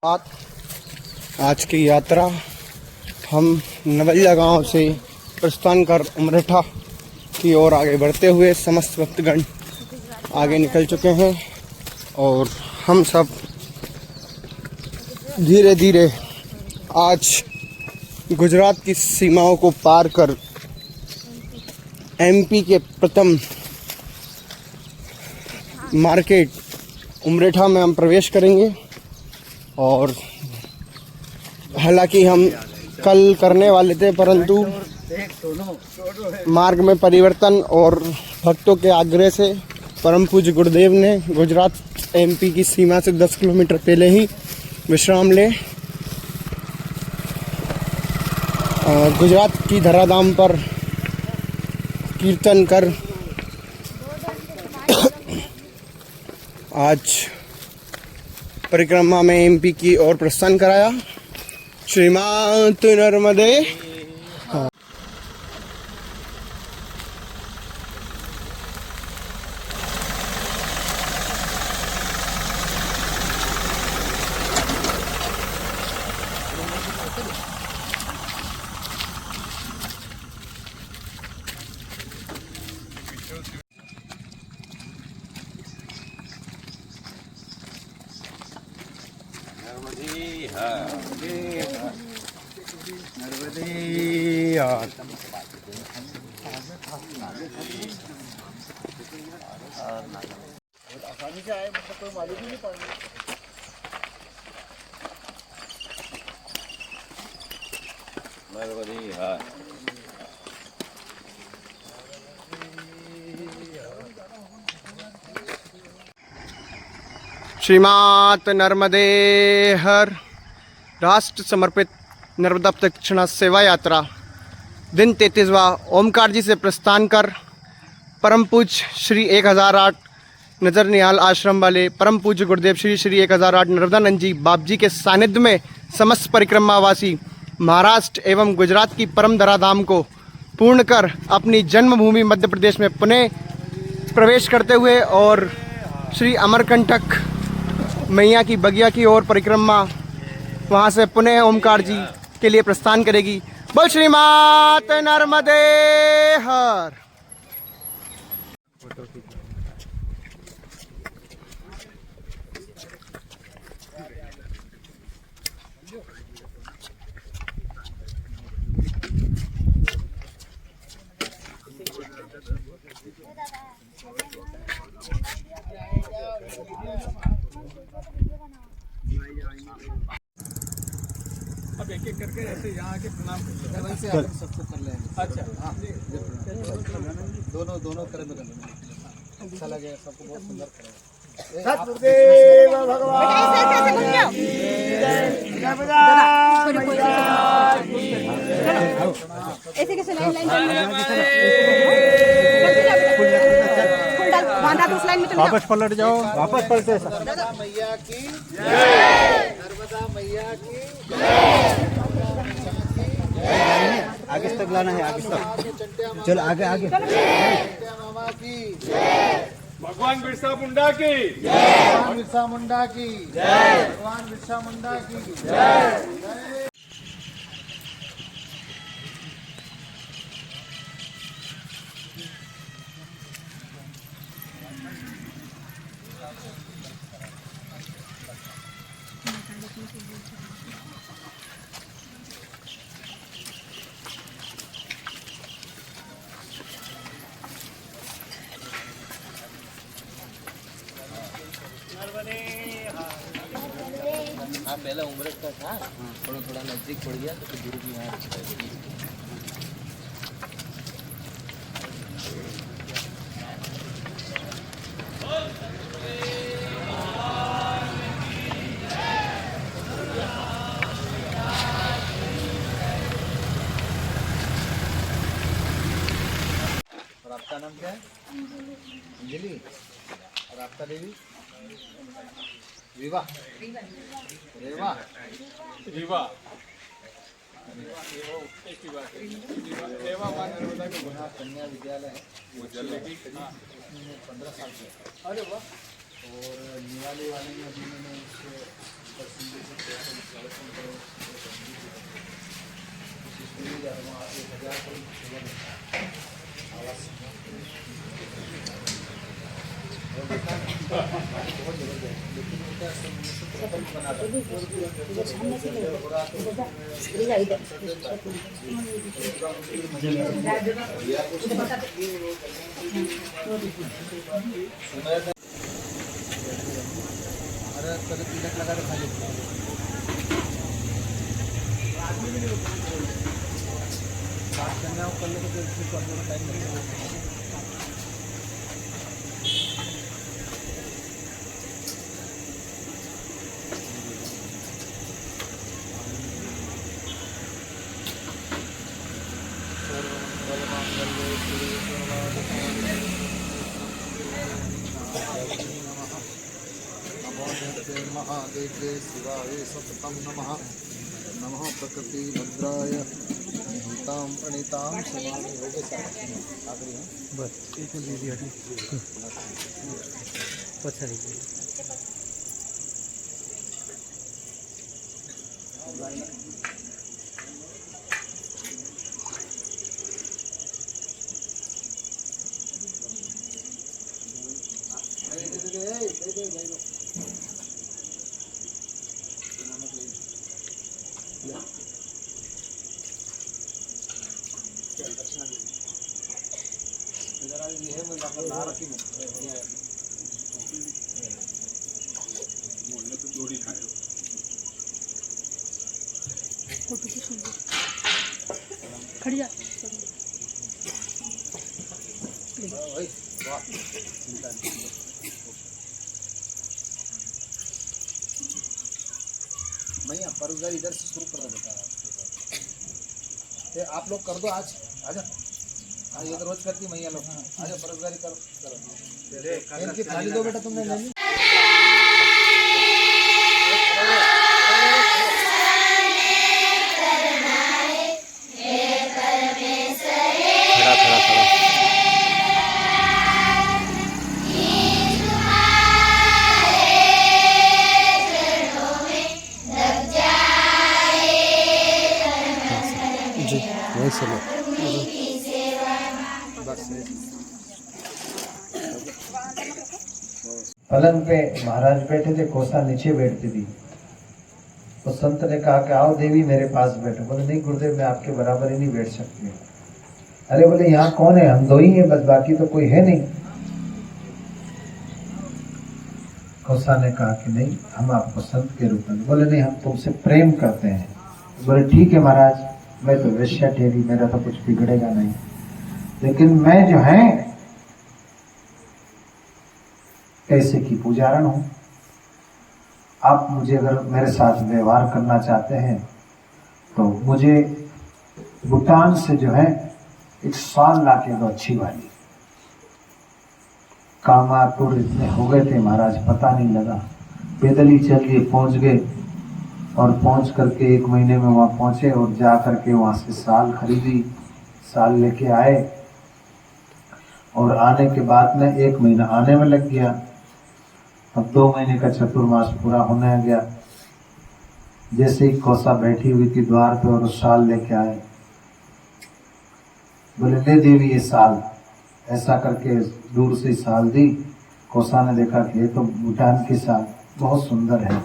आज की यात्रा हम नवलिया गांव से प्रस्थान कर उमरेठा की ओर आगे बढ़ते हुए समस्त भक्तगण आगे निकल चुके हैं और हम सब धीरे धीरे आज गुजरात की सीमाओं को पार कर एमपी के प्रथम मार्केट उमरेठा में हम प्रवेश करेंगे। और हालांकि हम कल करने वाले थे, परंतु मार्ग में परिवर्तन और भक्तों के आग्रह से परम पूज्य गुरुदेव ने गुजरात एमपी की सीमा से 10 किलोमीटर पहले ही विश्राम ले गुजरात की धराधाम पर कीर्तन कर आज परिक्रमा में एमपी की ओर प्रस्थान कराया। श्रीमात नर्मदे। आसानी से आए, मतलब कोई मालूम ही नहीं पड़ेगा। श्रीमात नर्मदे हर राष्ट्र समर्पित नर्मदा प्रदक्षिणा सेवा यात्रा दिन 33वां ओमकार जी से प्रस्थान कर परम पूज्य श्री 1008 नजर निहाल आश्रम वाले परम पूज्य गुरुदेव श्री श्री 1008 नर्मदानंद जी बाप जी के सानिध्य में समस्त परिक्रमावासी महाराष्ट्र एवं गुजरात की परम धराधाम को पूर्ण कर अपनी जन्मभूमि मध्य प्रदेश में पुनः प्रवेश करते हुए और श्री अमरकंटक मैया की बगिया की ओर परिक्रमा वहां से पुनः ओमकार जी के लिए प्रस्थान करेगी। बोल श्रीमात नर्मदे हर। अब एक एक करके ऐसे यहाँ आके प्रणाम कर सबसे कर लेंगे। अच्छा हाँ, दोनों तरह में कर लेंगे। अच्छा लगेगा, सबको बहुत सुंदर करेगा। सतगुरुदेव भगवान ऐसे कैसे लाइन वापस पलट जाओ, वापस पलटे। नर्मदा मैया की जय, नर्मदा मैया की आगे तक लाना है, आगे तक चलो, आगे आगे। मामा की जय, भगवान बिरसा मुंडा की जय, भगवान बिरसा मुंडा की जय, भगवान बिरसा मुंडा की जय। हाँ, पहला उम्र का था, थोड़ा थोड़ा नजदीक पड़ गया तो फिर गुरु जी वहाँ और आपका नाम क्या है? अंजलि। और आपका देवी? विवाह रेवा रिवा कन्या विद्यालय है, वो जलेबी 15 साल से। अरे वाह। और निवाले वाले में अभी मैंने उसको अरे पहले तिलक लगा के खाली बात करना हो कर लो तो फिर आप लोग टाइम लगेगा। महादेव्ये शिवाय सततं नमः। नमः प्रकृति भद्राय निहितां प्रणीतां समानि योगे बस एक दे दिया पछाड़ी खड़ी जा मैया परगुजारी इधर से शुरू कर देता है। आप लोग कर दो आज आजा। हाँ ये तो रोज करती मैया लोग। आजा परगुजारी करो। इनकी थाली दो बेटा तुमने ले ली। पलंग पे महाराज बैठे थे, कोसा नीचे बैठती थी। तो संत ने कहा कि आओ देवी मेरे पास बैठो। बोले नहीं गुरुदेव मैं आपके बराबर ही नहीं बैठ सकती हूँ। अरे बोले यहाँ कौन है? हम दो ही हैं बस, बाकी तो कोई है नहीं। कोसा ने कहा कि नहीं हम आपको संत के रूप में। बोले नहीं हम तुमसे प्रेम करते हैं। बोले ठीक है महाराज, मैं तो वेश्या ठहरी, मेरा तो कुछ बिगड़ेगा नहीं, लेकिन मैं जो है कैसे की पुजारण हूं। आप मुझे अगर मेरे साथ व्यवहार करना चाहते हैं तो मुझे भूटान से जो है एक साल ला के दो अच्छी वाली। कामापुर इतने हो गए थे महाराज, पता नहीं लगा। पैदल ही चलिए पहुंच गए और पहुंच करके 1 महीने में वहां पहुंचे और जा करके वहां से साल खरीदी, साल लेके आए। और आने के बाद में 1 महीना आने में लग गया। अब 2 महीने का चतुर्मास पूरा होने गया। जैसे ही कोसा बैठी हुई थी द्वार पे और उस साल लेके आए। बोले ले देवी ये साल। ऐसा करके दूर से साल दी। कोसा ने देखा कि ये तो भूटान की साल बहुत सुंदर है।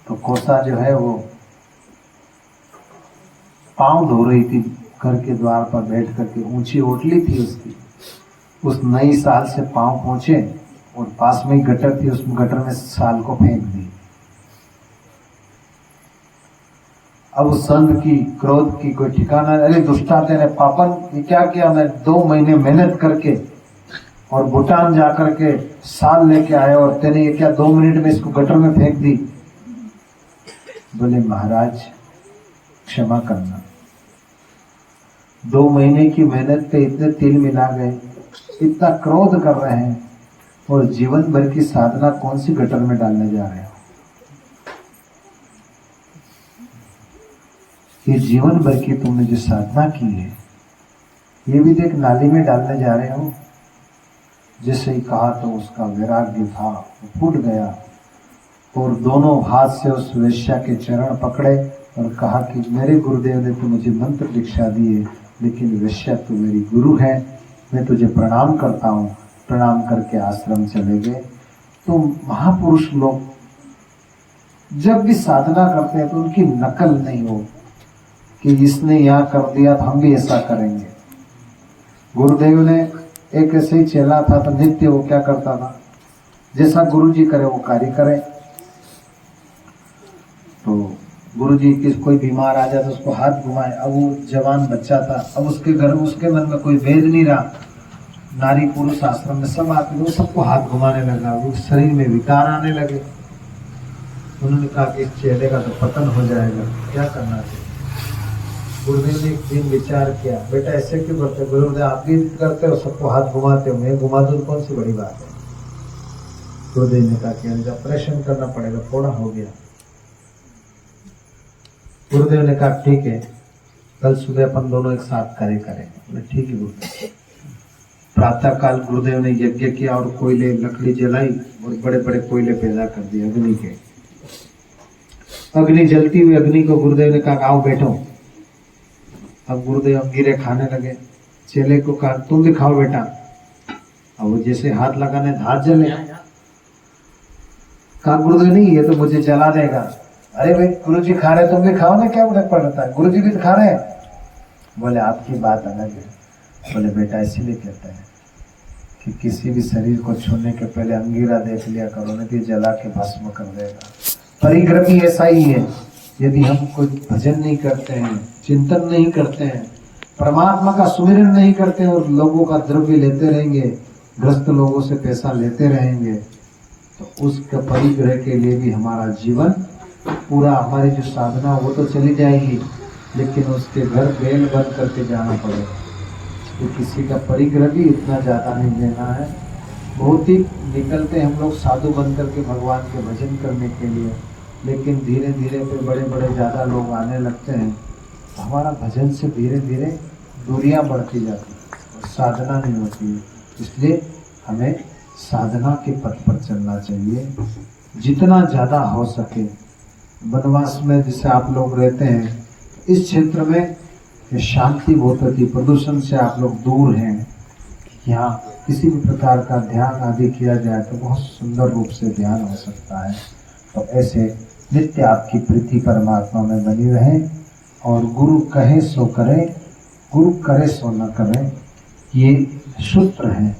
तो कोसा जो है वो पांव धो रही थी घर के द्वार पर बैठ करके। ऊंची ओटली थी उसकी। उस नई साल से पांव पहुंचे और पास में ही गटर थी, उस गटर में साल को फेंक दी। अब उस संत की क्रोध की कोई ठिकाना। अरे दुष्टा तेरे पापन, ये क्या किया? मैं 2 महीने मेहनत करके और भूटान जा करके साल लेके आया और तेने ये क्या 2 मिनट में इसको गटर में फेंक दी। बोले महाराज क्षमा करना, 2 महीने की मेहनत पे इतने तिल मिला गए, इतना क्रोध कर रहे हैं और जीवन भर की साधना कौन सी गटर में डालने जा रहे हो? ये जीवन भर की तुमने जो साधना की है ये भी देख नाली में डालने जा रहे हो। जैसे ही कहा तो उसका वैराग्य था वो फूट गया और दोनों हाथ से उस वेश्या के चरण पकड़े और कहा कि मेरे गुरुदेव ने तो मुझे मंत्र दीक्षा दी है, लेकिन वेश्या तो मेरी गुरु है, मैं तुझे प्रणाम करता हूँ। प्रणाम करके आश्रम चले गए। तो महापुरुष लोग जब भी साधना करते हैं तो उनकी नकल नहीं हो कि इसने यहाँ कर दिया तो हम भी ऐसा करेंगे। गुरुदेव ने एक ऐसे ही चेला था तो नित्य वो क्या करता था, जैसा गुरुजी करे वो कार्य करे। तो गुरुजी किस कोई बीमार आ जाए तो उसको हाथ घुमाए। अब वो जवान बच्चा था, अब उसके घर उसके मन में कोई भेद नहीं रहा, नारी पुरुष आश्रम में सब आते थे, वो सबको हाथ घुमाने लगा, वो शरीर में विकार आने लगे। उन्होंने कहा कि इस चेले का तो पतन हो जाएगा, क्या करना चाहिए। गुरुदेव ने एक दिन विचार किया, बेटा ऐसे क्यों करते, गुरुदेव आप भी करते हो, सबको हाथ घुमाते हो, मैं घुमा दूं कौन सी बड़ी बात है। गुरुदेव ने कहा कि ऑपरेशन करना पड़ेगा, थोड़ा हो गया। गुरुदेव ने कहा ठीक है, कल सुबह अपन दोनों एक साथ कार्य करेंगे। ठीक है गुरुदेव। प्रातः काल गुरुदेव ने यज्ञ किया और कोयले लकड़ी जलाई और बड़े बड़े कोयले पैदा कर दिए अग्नि के। अग्नि जलती हुई अग्नि को गुरुदेव ने कहा आओ बैठो। अब गुरुदेव अंगीरे खाने लगे। चेले को कहा तुम भी खाओ बेटा। अब वो जैसे हाथ लगाने हाथ जले। कहा गुरुदेव नहीं, ये तो मुझे जला देगा। अरे भाई गुरुजी खा रहे, तुम भी खाओ ना, क्या फर्क पड़ता है, गुरुजी भी तो खा रहे हैं। बोले आपकी बात अलग है। बोले बेटा इसीलिए कहते हैं कि किसी भी शरीर को छूने के पहले अंगीरा देख लिया करो, नहीं तो जला के भस्म कर देगा। परिक्रमी ऐसा ही है, यदि हम कोई भजन नहीं करते हैं, चिंतन नहीं करते हैं, परमात्मा का सुमिरन नहीं करते हैं और लोगों का द्रव्य लेते रहेंगे, ग्रस्त लोगों से पैसा लेते रहेंगे, तो उसके परिग्रह के लिए भी हमारा जीवन पूरा, हमारी जो साधना वो तो चली जाएगी, लेकिन उसके घर बेल बंद करके जाना पड़ेगा। तो किसी का परिग्रह भी इतना ज़्यादा नहीं लेना है। बहुत ही निकलते हम लोग साधु बन करके भगवान के भजन करने के लिए, लेकिन धीरे धीरे फिर बड़े बड़े ज़्यादा लोग आने लगते हैं, हमारा भजन से धीरे धीरे दूरियां बढ़ती जाती है और साधना नहीं होती है। इसलिए हमें साधना के पथ पर चलना चाहिए, जितना ज़्यादा हो सके। वनवास में जैसे आप लोग रहते हैं, इस क्षेत्र में शांति बहुत होती, प्रदूषण से आप लोग दूर हैं, यहाँ किसी भी प्रकार का ध्यान आदि किया जाए तो बहुत सुंदर रूप से ध्यान हो सकता है। तो ऐसे नित्य आपकी प्रीति परमात्मा में बनी रहे और गुरु कहे सो करे, गुरु करे सो न करे, ये सूत्र है।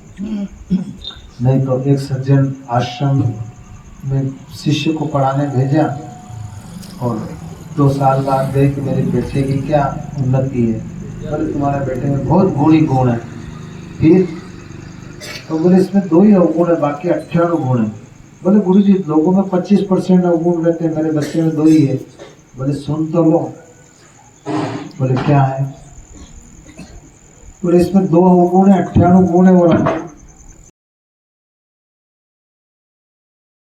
नहीं तो एक सज्जन आश्रम में शिष्य को पढ़ाने भेजा और 2 साल बाद देख मेरे बेटे की क्या उन्नति है, बोले तुम्हारे बेटे में बहुत गुणी गुण है। फिर तो बोले इसमें 2 ही अवगुण है, बाकी 98 गुण है। बोले गुरुजी लोगों में 25% अवगुण रहते हैं, मेरे बच्चे में 2 ही है। बोले सुन तो लो। बोले क्या है? बोले इसमें 2 अवगुण है, 98 गुण है और